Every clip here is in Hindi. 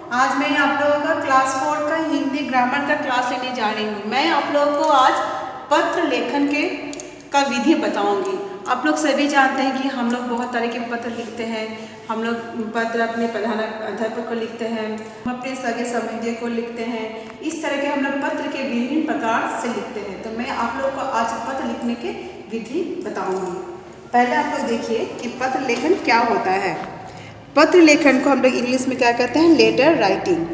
आज मैं आप लोगों का क्लास 4 का हिंदी ग्रामर का क्लास लेने जा रही हूँ। मैं आप लोगों को आज पत्र लेखन का विधि बताऊंगी। आप लोग सभी जानते हैं कि हम लोग बहुत तरह के पत्र लिखते हैं। हम लोग पत्र अपने प्रधानाध्यापक को लिखते हैं, हम अपने सगे संबंधियों को लिखते हैं। इस तरह के हम लोग पत्र के विभिन्न प्रकार से लिखते हैं। तो मैं आप लोगों को आज पत्र लिखने के विधि बताऊंगी। पहले आप लोग देखिए कि पत्र लेखन क्या होता है। पत्र लेखन को हम लोग इंग्लिश में क्या कहते हैं, लेटर राइटिंग।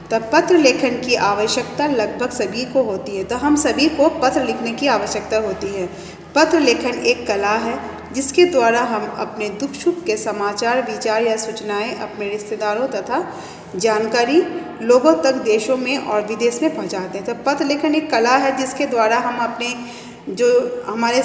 तो पत्र लेखन की आवश्यकता लगभग सभी को होती है। तो हम सभी को पत्र लिखने की आवश्यकता होती है। पत्र लेखन एक कला है जिसके द्वारा हम अपने दुख सुख के समाचार, विचार या सूचनाएं अपने रिश्तेदारों तथा जानकारी लोगों तक देशों में और विदेश में पहुंचाते हैं। तो पत्र लेखन एक कला है जिसके द्वारा हम अपने जो हमारे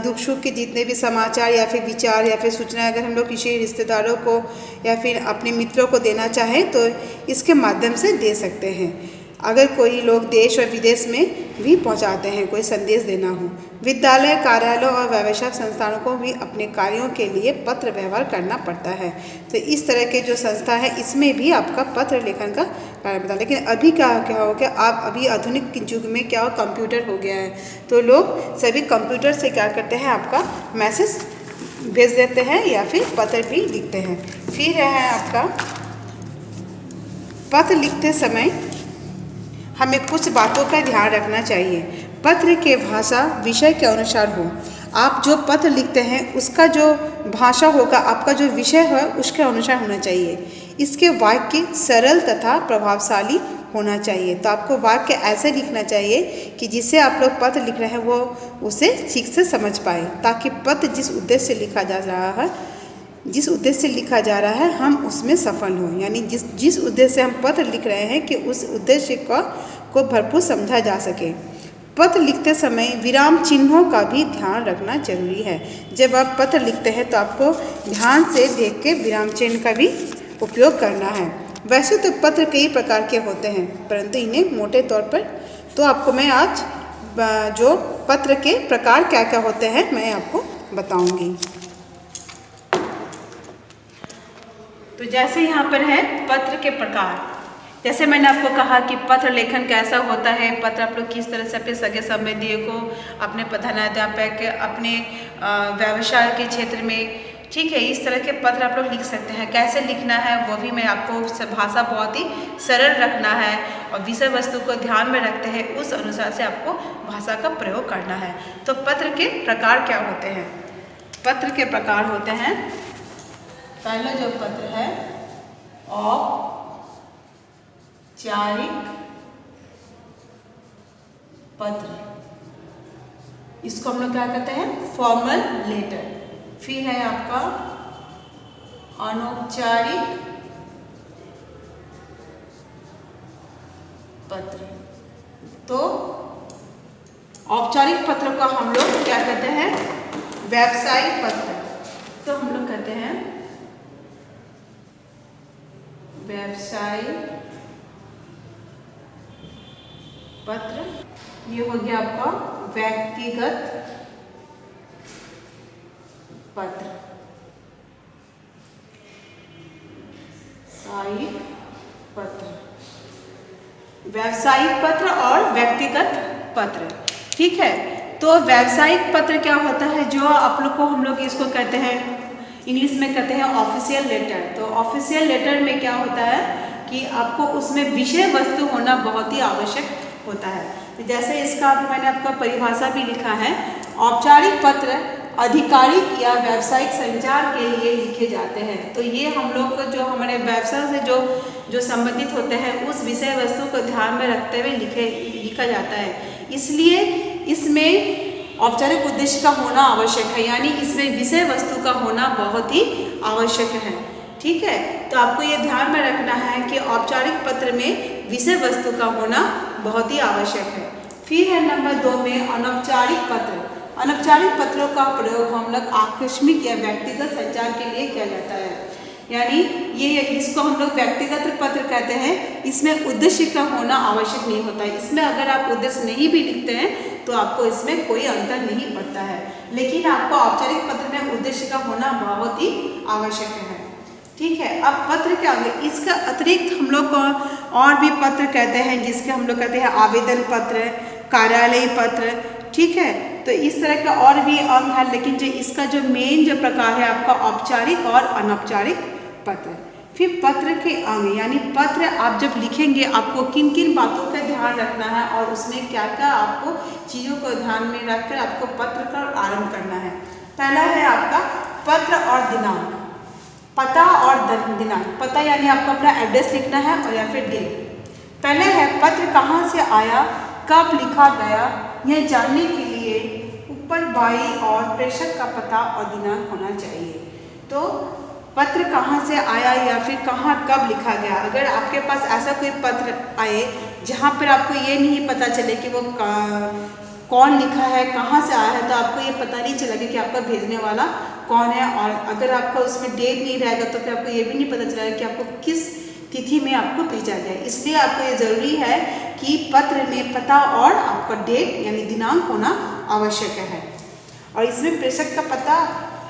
दुख सुख के जितने भी समाचार या फिर विचार या फिर सूचना अगर हम लोग किसी रिश्तेदारों को या फिर अपने मित्रों को देना चाहें तो इसके माध्यम से दे सकते हैं। अगर कोई लोग देश और विदेश में भी पहुंचाते हैं, कोई संदेश देना हो। विद्यालय, कार्यालयों और व्यावसायिक संस्थानों को भी अपने कार्यों के लिए पत्र व्यवहार करना पड़ता है। तो इस तरह के जो संस्था है इसमें भी आपका पत्र लेखन का कार्य पड़ता है। लेकिन अभी क्या हो गया, आप अभी आधुनिक युग में क्या हो, कंप्यूटर हो गया है। तो लोग सभी कंप्यूटर से क्या करते हैं, आपका मैसेज भेज देते हैं या फिर पत्र भी लिखते हैं। फिर है आपका पत्र लिखते समय हमें कुछ बातों का ध्यान रखना चाहिए। पत्र के भाषा विषय के अनुसार हो। आप जो पत्र लिखते हैं उसका जो भाषा होगा, आपका जो विषय है उसके अनुसार होना चाहिए। इसके वाक्य सरल तथा प्रभावशाली होना चाहिए। तो आपको वाक्य ऐसे लिखना चाहिए कि जिससे आप लोग पत्र लिख रहे हैं वो उसे ठीक से समझ पाए, ताकि पत्र जिस उद्देश्य से लिखा जा रहा है हम उसमें सफल हों। यानी जिस उद्देश्य से हम पत्र लिख रहे हैं कि उस उद्देश्य को भरपूर समझा जा सके। पत्र लिखते समय विराम चिन्हों का भी ध्यान रखना जरूरी है। जब आप पत्र लिखते हैं तो आपको ध्यान से देख के विराम चिन्ह का भी उपयोग करना है। वैसे तो पत्र कई प्रकार के होते हैं, परंतु इन्हें मोटे तौर पर तो आपको मैं आज जो पत्र के प्रकार क्या क्या होते हैं मैं आपको बताऊंगी। तो जैसे यहाँ पर है पत्र के प्रकार, जैसे मैंने आपको कहा कि पत्र लेखन कैसा होता है। पत्र आप लोग किस तरह से अपने सगे संबंधियों को, अपने प्रधानाध्यापक, अपने व्यवसाय के क्षेत्र में, ठीक है, इस तरह के पत्र आप लोग लिख सकते हैं। कैसे लिखना है वो भी मैं आपको, भाषा बहुत ही सरल रखना है और विषय वस्तु को ध्यान में रखते हैं उस अनुसार से आपको भाषा का प्रयोग करना है। तो पत्र के प्रकार क्या होते हैं? पत्र के प्रकार होते हैं, पहला जो पत्र है औपचारिक पत्र, इसको हम लोग क्या कहते हैं, फॉर्मल लेटर। फिर है आपका अनौपचारिक पत्र। तो औपचारिक पत्र को हम लोग क्या कहते हैं, व्यावसायिक पत्र। तो हम लोग कहते हैं व्यावसायिक पत्र। ये हो गया आपका व्यक्तिगत पत्र, व्यावसायिक पत्र, व्यावसायिक पत्र और व्यक्तिगत पत्र, ठीक है। तो व्यावसायिक पत्र क्या होता है, जो आप लोग को हम लोग इसको कहते हैं, इंग्लिश में कहते हैं ऑफिशियल लेटर। तो ऑफिशियल लेटर में क्या होता है कि आपको उसमें विषय वस्तु होना बहुत ही आवश्यक होता है। तो जैसे इसका मैंने आपका परिभाषा भी लिखा है, औपचारिक पत्र आधिकारिक या व्यावसायिक संचार के लिए लिखे जाते हैं। तो ये हम लोग को जो हमारे व्यवसाय से जो संबंधित होते हैं उस विषय वस्तु को ध्यान में रखते हुए लिखा जाता है। इसलिए इसमें औपचारिक उद्देश्य का होना आवश्यक है, यानी इसमें विषय वस्तु का होना बहुत ही आवश्यक है, ठीक है। तो आपको ये ध्यान में रखना है कि औपचारिक पत्र में विषय वस्तु का होना बहुत ही आवश्यक है। फिर है नंबर 2 में अनौपचारिक पत्र। अनौपचारिक पत्रों का प्रयोग हम लोग आकस्मिक या व्यक्तिगत संचार के लिए किया जाता है, यानी इसको हम लोग व्यक्तिगत पत्र कहते हैं। इसमें उद्देश्य का होना आवश्यक नहीं होता है। इसमें अगर आप उद्देश्य नहीं भी लिखते हैं तो आपको इसमें कोई अंतर नहीं पड़ता है, लेकिन आपको औपचारिक पत्र में उद्देश्य का होना बहुत ही आवश्यक है। ठीक है। अब पत्र के आगे इसका अतिरिक्त हम लोग और भी पत्र कहते हैं, जिसके हम लोग कहते हैं आवेदन पत्र, कार्यालयी पत्र। ठीक है, तो इस तरह का और भी अंग है, लेकिन जो इसका जो मेन जो प्रकार है आपका औपचारिक और अनौपचारिक पत्र। फिर पत्र के आगे यानी पत्र आप जब लिखेंगे आपको किन किन बातों का ध्यान रखना है और उसमें क्या क्या आपको चीज़ों को ध्यान में रखकर आपको पत्र का आरंभ करना है। पहला है आपका पत्र और दिनांक, पता और दिनांक। पता यानी आपको अपना एड्रेस लिखना है और या फिर डेट। पहले है पत्र कहाँ से आया, कब लिखा गया, यह जानने के लिए ऊपर बाई और प्रेषक का पता और दिनांक होना चाहिए। तो पत्र कहाँ से आया या फिर कहाँ कब लिखा गया। अगर आपके पास ऐसा कोई पत्र आए जहाँ पर आपको ये नहीं पता चले कि वो कौन लिखा है, कहाँ से आया है, तो आपको ये पता नहीं चलेगा कि आपका भेजने वाला कौन है। और अगर आपका उसमें डेट नहीं रहेगा तो फिर आपको ये भी नहीं पता चलेगा कि आपको किस तिथि में आपको भेजा गया। इसलिए आपको ये ज़रूरी है कि पत्र में पता और आपका डेट यानी दिनांक होना आवश्यक है। और इसमें प्रेषक का पता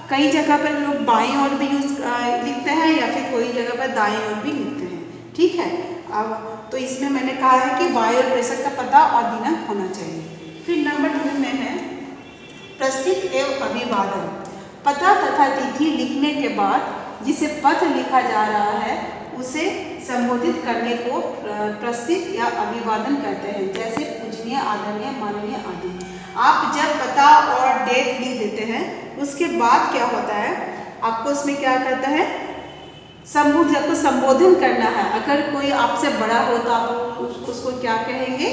कई जगह पर लोग बाईं ओर भी लिखते हैं या फिर कोई जगह पर दाईं ओर भी लिखते हैं। ठीक है, अब तो इसमें मैंने कहा है कि बाईं ओर प्रेषक का पता और दिनांक होना चाहिए। फिर नंबर 2 में है प्रस्तुत एवं अभिवादन। पता तथा तिथि लिखने के बाद जिसे पत्र लिखा जा रहा है उसे संबोधित करने को प्रस्तुत या अभिवादन कहते हैं, जैसे पूजनीय, आदरणीय, माननीय आदि। आप जब पता और डेट लिख देते हैं उसके बाद क्या होता है, आपको उसमें क्या करता है, आपको संबोधन करना है। अगर कोई आपसे बड़ा हो तो आप उसको क्या कहेंगे,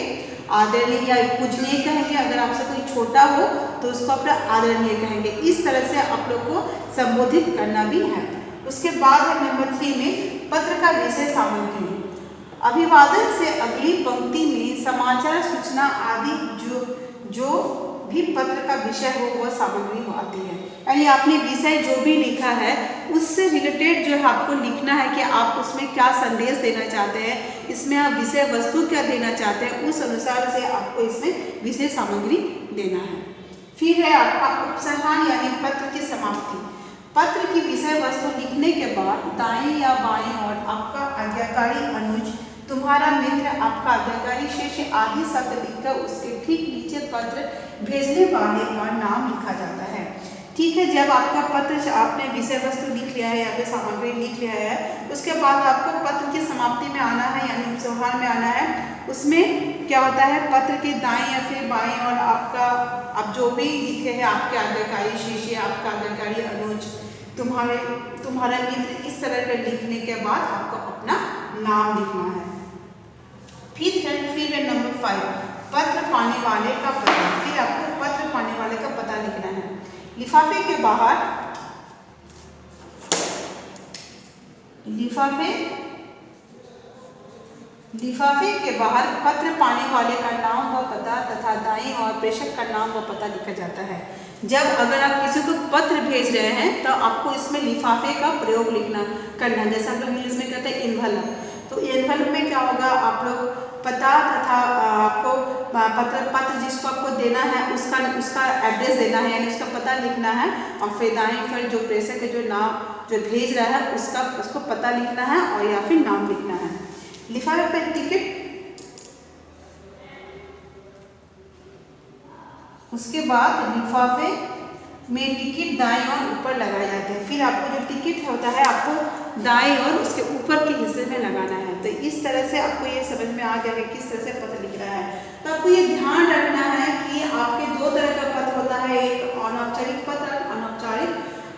आदरणीय या पूजनीय कहेंगे। अगर आपसे कोई छोटा हो तो उसको अपना आदरणीय कहेंगे। इस तरह से आप लोग को संबोधित करना भी है। उसके बाद है नंबर 3 में पत्र का विषय सामग्री। अभिवादन से अगली पंक्ति में समाचार, सूचना आदि जो भी पत्र का विषय हो वह सामग्री आती है। यानी आपने विषय जो भी लिखा है उससे रिलेटेड जो है आपको लिखना है कि आप उसमें क्या संदेश देना चाहते हैं, इसमें आप विषय वस्तु क्या देना चाहते हैं, उस अनुसार से आपको इसमें विषय सामग्री देना है। फिर है आपका उपसंहार यानी पत्र की समाप्ति। पत्र की विषय वस्तु लिखने के बाद दाएं या बाएं और आपका आज्ञाकारी अनुज, तुम्हारा मित्र, आपका आज्ञाकारी शिष्य आदि शब्द लिखकर उसके ठीक नीचे पत्र भेजने वाले का नाम लिखा जाता है। ठीक है, जब आपका पत्र आपने विषय वस्तु लिख लिया है या फिर सामग्री लिख लिया है, उसके बाद आपको पत्र की समाप्ति में आना है यानी उपसंहार में आना है। उसमें क्या होता है, पत्र के दाएं या फिर बाएं और आपका आप जो भी लिखे हैं, आपके आज्ञाकारी शिष्य, आपका आज्ञाकारी अनुज, तुम्हारा मित्र, इस तरह के लिखने के बाद आपको अपना नाम लिखना है। फिर है नंबर 5 पत्र पाने वाले का पता। फिर आपको पत्र पाने वाले का पता लिखना है। लिफाफे के बाहर पत्र पाने वाले का नाम व पता तथा दाईं और प्रेषक का नाम व पता लिखा जाता है। जब अगर आप किसी को पत्र भेज रहे हैं तो आपको इसमें लिफाफे का प्रयोग करना, जैसे हम लोग इंग्लिश में कहते हैं एनवलप। तो एनवलप में क्या होगा, आप लोग पता तथा आपको पत्र जिसको आपको देना है उसका एड्रेस देना है यानी उसका पता लिखना है। और फिर दाएं फिर जो प्रेषक है जो भेज रहा है उसको पता लिखना है और या फिर नाम लिखना है। लिफाफे पर टिकट, उसके बाद लिफाफे में टिकट दाएं और ऊपर लगाए जाते हैं। फिर आपको जो टिकट होता है आपको दाएं और उसके ऊपर के हिस्से में लगाना है। तो इस तरह से आपको ये समझ में आ गया है किस तरह से पत्र लिख रहा है। तो आपको ये ध्यान रखना है कि आपके 2 तरह का पत्र होता है, एक अनौपचारिक पत्र,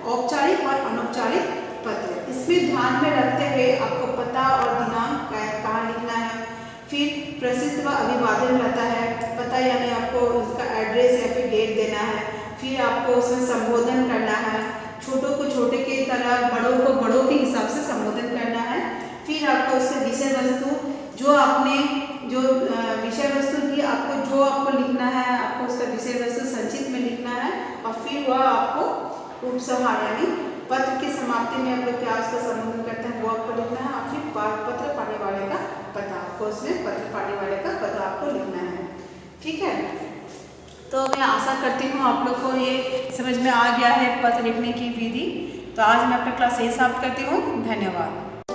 औपचारिक और अनौपचारिक पत्र। इसमें ध्यान में रखते हुए आपको पता और दिनांक कहाँ लिखना है। फिर प्रसिद्ध व अभिवादन रहता है, पता यानी आपको उसका एड्रेस या फिर डेट देना है। फिर आपको उसमें संबोधन करना है, छोटों को छोटे की तरह, बड़ों को बड़ों के हिसाब से संबोधन करना है। फिर आपको उसका विषय वस्तु जो विषय वस्तु की आपको लिखना है, आपको उसका विषय वस्तु संक्षिप्त में लिखना है। और फिर वह आपको उपसंहार यानी पत्र की समाप्ति में आप लोग क्या उसका संबोधन करते हैं वो आपको लिखना है। और फिर पत्र पाने वाले का पता, आपको उसमें पत्र पाने वाले का पता आपको लिखना है। ठीक है, तो मैं आशा करती हूँ आप लोग को ये समझ में आ गया है पत्र लिखने की विधि। तो आज मैं अपना क्लास यही समाप्त करती हूँ। धन्यवाद।